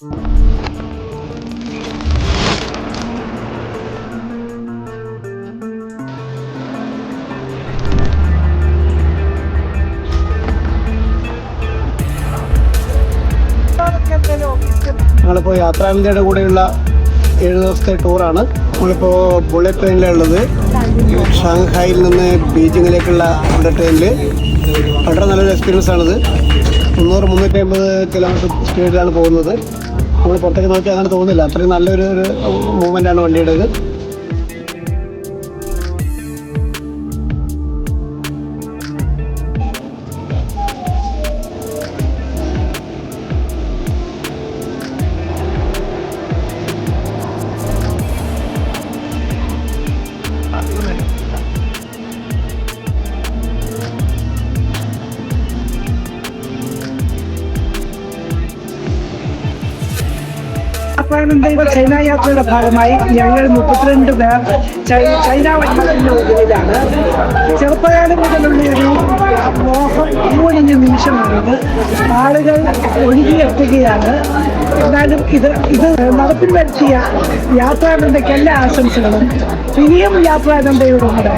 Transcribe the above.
ഞങ്ങളിപ്പോൾ യാത്രാവിന്ത്യയുടെ കൂടെയുള്ള 7 ദിവസത്തെ ടൂറാണ്. നമ്മളിപ്പോൾ ബുള്ളറ്റ് ട്രെയിനിലുള്ളത്. ഷാങ്ഹായിൽ നിന്ന് ബീജിങ്ങിലേക്കുള്ള ബുള്ളറ്റ് ട്രെയിനിൽ വളരെ നല്ലൊരു എക്സ്പീരിയൻസ് ആണിത്. 300-350 കിലോമീറ്റർ സ്പീഡിലാണ് പോകുന്നത്. നമ്മൾ പുറത്തേക്ക് നോക്കി അങ്ങനെ തോന്നുന്നില്ല, അത്രയും നല്ലൊരു മൂവ്മെൻ്റാണ് വണ്ടിയുടേത്. ചൈന യാത്രയുടെ ഭാഗമായി ഞങ്ങൾ 32 പേർ ചൈന വന്യത്തിന്റെ ഉള്ളിലാണ്. ചെറുപ്പകാലം മുതലുള്ള ഒരു മോഹം പൂവണിഞ്ഞ നിമിഷമാണിത്. ആളുകൾ ഒഴുകിയെത്തുകയാണ്. എന്നാലും ഇത് നടപ്പിൽ വരുത്തിയ യാത്രാനന്ദയ്ക്ക് എല്ലാ ആശംസകളും. ഇനിയും യാത്രാനന്ദയോടുകൂടെ